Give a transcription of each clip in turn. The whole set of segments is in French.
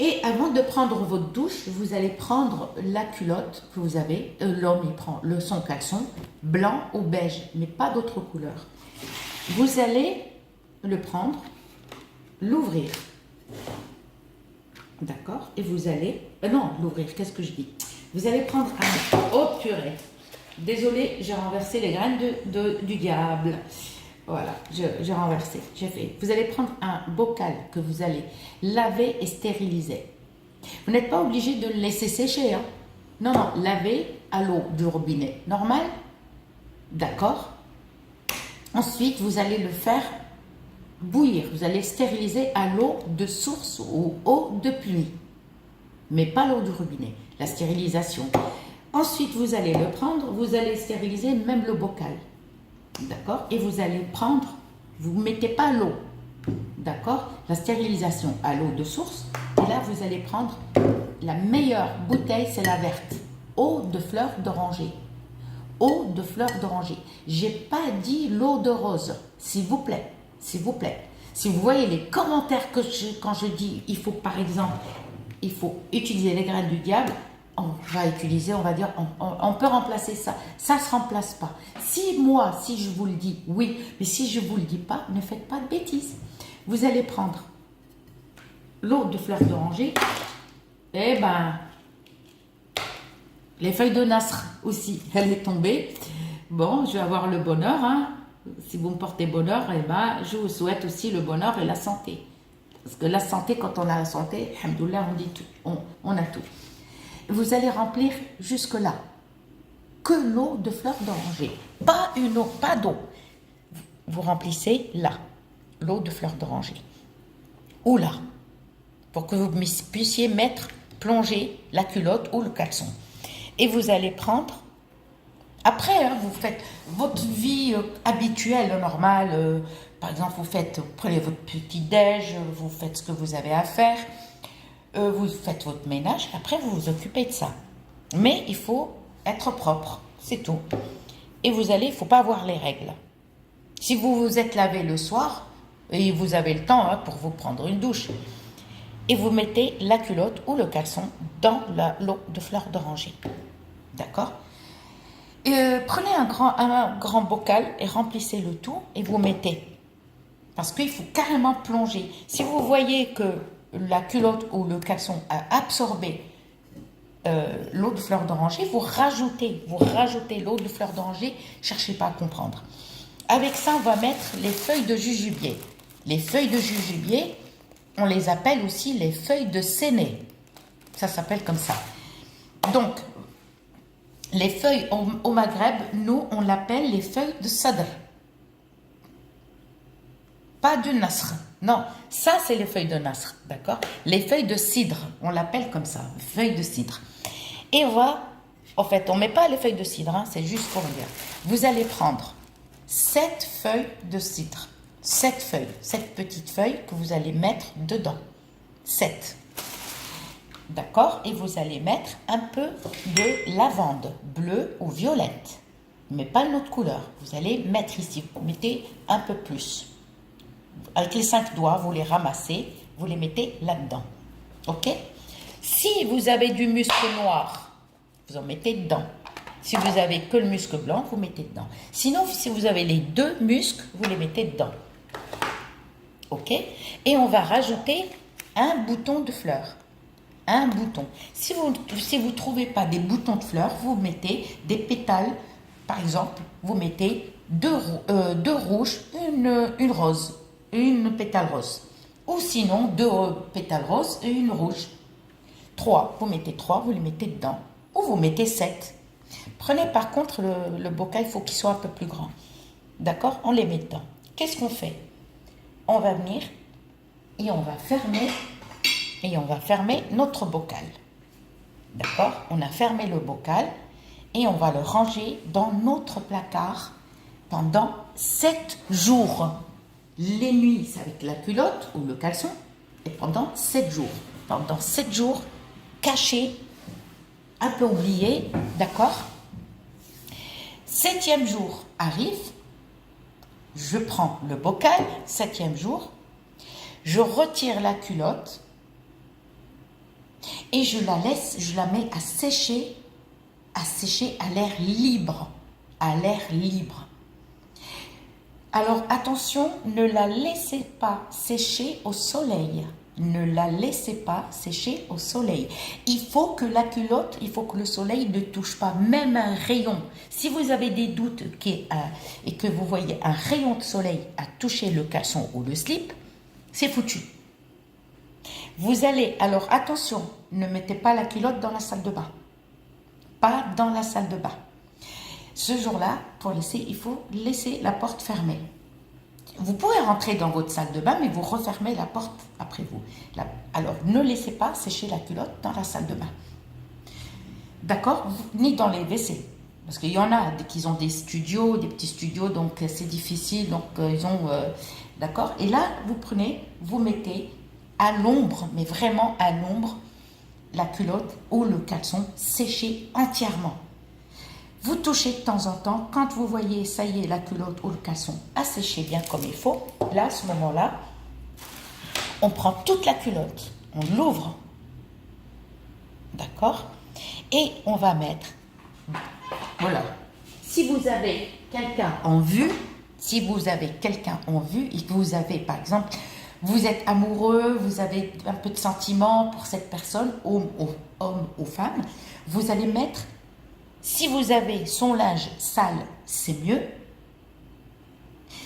Et avant de prendre votre douche, vous allez prendre la culotte que vous avez. L'homme, il prend son caleçon, blanc ou beige, mais pas d'autre couleur. Vous allez le prendre, l'ouvrir. D'accord? Et vous allez... non, l'ouvrir, qu'est-ce que je dis? Vous allez prendre un... Oh purée! Désolée, j'ai renversé les graines du diable. Voilà, j'ai renversé, j'ai fait. Vous allez prendre un bocal que vous allez laver et stériliser. Vous n'êtes pas obligé de le laisser sécher. Hein. Non, non, laver à l'eau du robinet normal. D'accord? Ensuite, vous allez le faire bouillir. Vous allez stériliser à l'eau de source ou eau de pluie. Mais pas l'eau du robinet. La stérilisation. Ensuite, vous allez le prendre, vous allez stériliser même le bocal. D'accord? Et vous allez prendre, vous ne mettez pas l'eau. D'accord? La stérilisation à l'eau de source. Et là, vous allez prendre la meilleure bouteille, c'est la verte. Eau de fleurs d'oranger. Eau de fleurs d'oranger. J'ai pas dit l'eau de rose. S'il vous plaît. S'il vous plaît. Si vous voyez les commentaires quand je dis, il faut par exemple, il faut utiliser les graines du diable, on va utiliser, on va dire, on peut remplacer ça. Ça ne se remplace pas. Si je vous le dis, oui, mais si je ne vous le dis pas, ne faites pas de bêtises. Vous allez prendre l'eau de fleurs d'oranger, et ben, les feuilles de nasr aussi, elle est tombée. Bon, je vais avoir le bonheur, hein. Si vous me portez bonheur, et ben, je vous souhaite aussi le bonheur et la santé. Parce que la santé, quand on a la santé, alhamdoulilah, on dit tout, on a tout. Vous allez remplir jusque-là que l'eau de fleurs d'oranger. Pas une eau, pas d'eau. Vous remplissez là, l'eau de fleurs d'oranger. Ou là, pour que vous puissiez plonger la culotte ou le caleçon. Et vous allez prendre, après, hein, vous faites votre vie habituelle, normale. Par exemple, vous prenez votre petit déj, vous faites ce que vous avez à faire. Vous faites votre ménage, après vous vous occupez de ça. Mais il faut être propre, c'est tout. Et il ne faut pas avoir les règles. Si vous vous êtes lavé le soir, et vous avez le temps pour vous prendre une douche, et vous mettez la culotte ou le caleçon dans l'eau de fleurs d'oranger. D'accord? Prenez un grand bocal et remplissez le tout et vous mettez. Parce qu'il faut carrément plonger. Si vous voyez que la culotte ou le caleçon a absorbé l'eau de fleur d'oranger, vous rajoutez l'eau de fleur d'oranger, cherchez pas à comprendre. Avec ça, on va mettre les feuilles de jujubier. Les feuilles de jujubier, on les appelle aussi les feuilles de séné. Ça s'appelle comme ça. Donc, les feuilles au Maghreb, nous, on l'appelle les feuilles de sadr. Pas du nasr. Non, ça c'est les feuilles de nasr, d'accord? Les feuilles de cidre, on l'appelle comme ça, feuilles de cidre. Et en fait, on ne met pas les feuilles de cidre, hein, c'est juste pour dire. Vous allez prendre 7 feuilles de cidre. 7 petites feuilles que vous allez mettre dedans. 7. D'accord? Et vous allez mettre un peu de lavande, bleue ou violette. Mais pas une autre couleur. Vous allez mettre ici, vous mettez un peu plus. Avec les 5 doigts, vous les ramassez, vous les mettez là-dedans. Ok? Si vous avez du musc noir, vous en mettez dedans. Si vous avez que le musc blanc, vous mettez dedans. Sinon, si vous avez les 2 muscs, vous les mettez dedans. Ok? Et on va rajouter un bouton de fleurs. Un bouton. Si vous ne trouvez pas des boutons de fleurs, vous mettez des pétales. Par exemple, vous mettez 2 rouges, une rose. Une pétale rose. Ou sinon, 2 pétales roses et une rouge. 3, vous mettez 3, vous les mettez dedans. Ou vous mettez 7. Prenez par contre le bocal, il faut qu'il soit un peu plus grand. D'accord? On les met dedans. Qu'est-ce qu'on fait? On va venir et on va fermer notre bocal. D'accord? On a fermé le bocal et on va le ranger dans notre placard pendant 7 jours. Les nuits, c'est avec la culotte ou le caleçon. Et pendant 7 jours. Pendant 7 jours, caché, un peu oublié. D'accord? 7e jour arrive. Je prends le bocal. 7e jour. Je retire la culotte. Et je la laisse, je la mets à sécher à l'air libre. À l'air libre. Alors attention, ne la laissez pas sécher au soleil. Ne la laissez pas sécher au soleil. Il faut que la culotte, il faut que le soleil ne touche pas, même un rayon. Si vous avez des doutes et que vous voyez un rayon de soleil à toucher le caleçon ou le slip, c'est foutu. Vous allez, alors attention, ne mettez pas la culotte dans la salle de bain. Pas dans la salle de bain. Ce jour-là, il faut laisser la porte fermée. Vous pouvez rentrer dans votre salle de bain, mais vous refermez la porte après vous. Alors, ne laissez pas sécher la culotte dans la salle de bain. D'accord? Ni dans les WC. Parce qu'il y en a qui ont des studios, des petits studios, donc c'est difficile. Donc, ils ont... d'accord? Et là, vous mettez à l'ombre, mais vraiment à l'ombre, la culotte ou le caleçon séché entièrement. Vous touchez de temps en temps, quand vous voyez, ça y est, la culotte ou le caleçon a séché bien comme il faut, là, à ce moment-là, on prend toute la culotte, on l'ouvre, d'accord? Et on va mettre, voilà, si vous avez quelqu'un en vue, et que vous avez, par exemple, vous êtes amoureux, vous avez un peu de sentiment pour cette personne, homme ou femme, vous allez mettre. Si vous avez son linge sale, c'est mieux.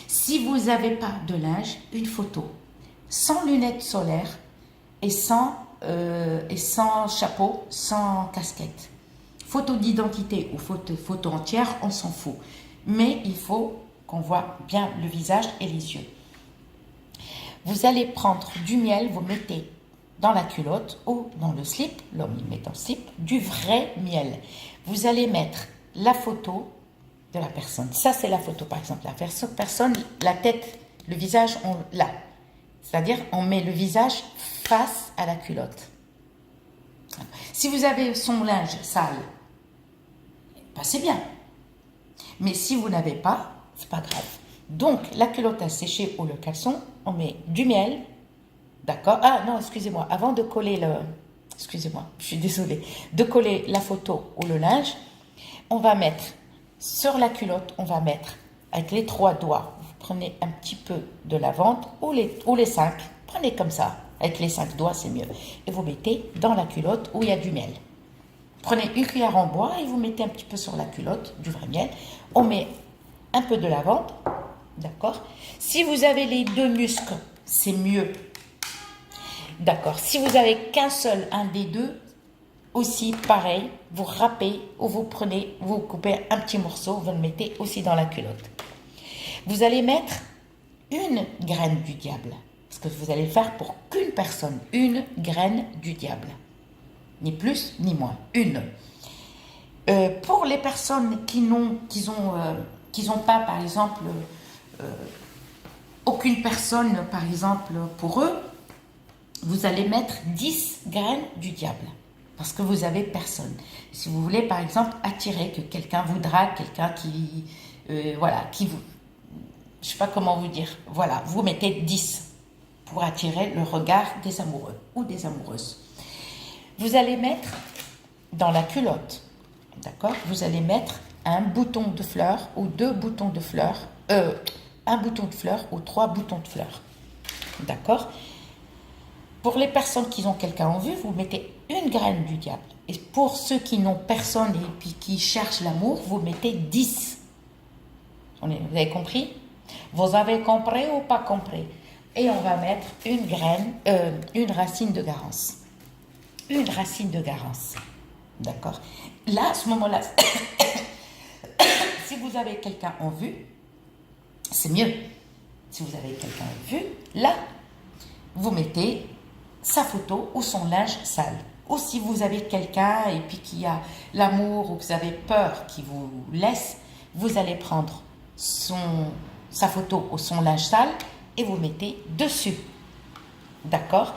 Si vous n'avez pas de linge, une photo. Sans lunettes solaires et sans chapeau, sans casquette. Photo d'identité ou photo entière, on s'en fout. Mais il faut qu'on voit bien le visage et les yeux. Vous allez prendre du miel, vous mettez dans la culotte ou dans le slip, l'homme il met dans le slip, du vrai miel. Vous allez mettre la photo de la personne. Ça, c'est la photo, par exemple. La personne, la tête, le visage, là. C'est-à-dire, on met le visage face à la culotte. Si vous avez son linge sale, ben c'est bien. Mais si vous n'avez pas, c'est pas grave. Donc, la culotte à sécher ou le caleçon, on met du miel. D'accord? Ah non, excusez-moi. Avant de coller excusez-moi, je suis désolée. De coller la photo ou le linge, on va mettre sur la culotte, on va mettre avec les 3 doigts. Vous prenez un petit peu de lavande ou les 5. Prenez comme ça. Avec les 5 doigts, c'est mieux. Et vous mettez dans la culotte où il y a du miel. Prenez une cuillère en bois et vous mettez un petit peu sur la culotte du vrai miel. On met un peu de lavande. D'accord? Si vous avez les 2 muscles, c'est mieux. D'accord. Si vous avez qu'un seul, un des deux, aussi pareil, vous râpez ou vous coupez un petit morceau, vous le mettez aussi dans la culotte. Vous allez mettre une graine du diable. Parce que vous allez le faire pour qu'une personne, une graine du diable. Ni plus, ni moins. Une. Pour les personnes qui n'ont pas, par exemple, aucune personne, par exemple, pour eux, vous allez mettre 10 graines du diable. Parce que vous avez personne. Si vous voulez, par exemple, attirer que quelqu'un vous drague, quelqu'un qui... qui vous... Je ne sais pas comment vous dire. Voilà, vous mettez 10 pour attirer le regard des amoureux ou des amoureuses. Vous allez mettre dans la culotte, d'accord? Vous allez mettre un bouton de fleurs ou 2 boutons de fleurs, un bouton de fleurs ou 3 boutons de fleurs, d'accord? Pour les personnes qui ont quelqu'un en vue, vous mettez une graine du diable. Et pour ceux qui n'ont personne et puis qui cherchent l'amour, vous mettez 10. Vous avez compris? Vous avez compris ou pas compris? Et on va mettre une graine, une racine de garance. Une racine de garance. D'accord? Là, à ce moment-là, si vous avez quelqu'un en vue, c'est mieux. Si vous avez quelqu'un en vue, là, vous mettez sa photo ou son linge sale. Ou si vous avez quelqu'un et puis qui a l'amour ou que vous avez peur qu'il vous laisse, vous allez prendre sa photo ou son linge sale et vous mettez dessus. D'accord?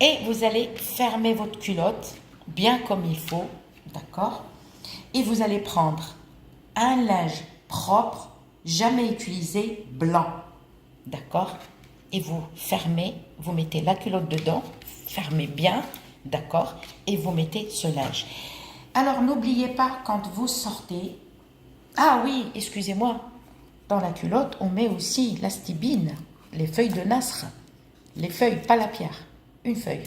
Et vous allez fermer votre culotte bien comme il faut. D'accord? Et vous allez prendre un linge propre, jamais utilisé, blanc. D'accord? Et vous fermez, vous mettez la culotte dedans, fermez bien, d'accord? Et vous mettez ce linge. Alors, n'oubliez pas, quand vous sortez... Ah oui, excusez-moi, dans la culotte, on met aussi la stibine, les feuilles de nasr. Les feuilles, pas la pierre, une feuille.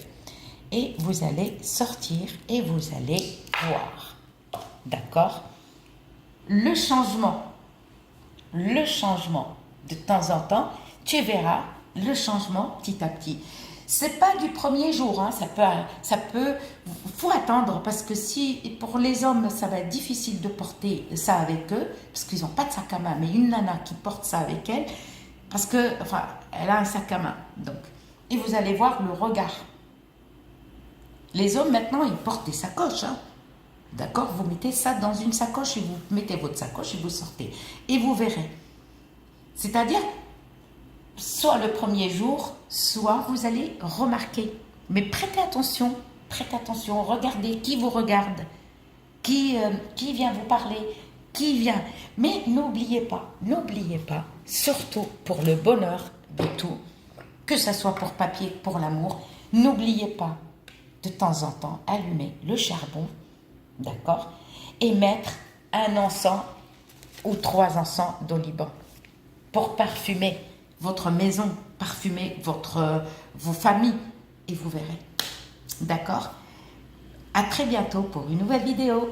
Et vous allez sortir et vous allez voir. D'accord? Le changement, de temps en temps, tu verras le changement petit à petit. C'est pas du premier jour, hein, faut attendre parce que si pour les hommes ça va être difficile de porter ça avec eux parce qu'ils n'ont pas de sac à main, mais une nana qui porte ça avec elle parce que, enfin, elle a un sac à main, donc, et vous allez voir le regard. Les hommes maintenant ils portent des sacoches, hein. D'accord, vous mettez ça dans une sacoche et vous mettez votre sacoche et vous sortez et vous verrez. C'est-à-dire soit le premier jour, soit vous allez remarquer. Mais prêtez attention, regardez qui vous regarde, qui vient vous parler, qui vient. Mais n'oubliez pas, surtout pour le bonheur de tout, que ce soit pour papier, pour l'amour, n'oubliez pas de temps en temps allumer le charbon, d'accord, et mettre un encens ou 3 encens d'oliban pour parfumer votre maison, parfumer vos familles, et vous verrez. D'accord? À très bientôt pour une nouvelle vidéo.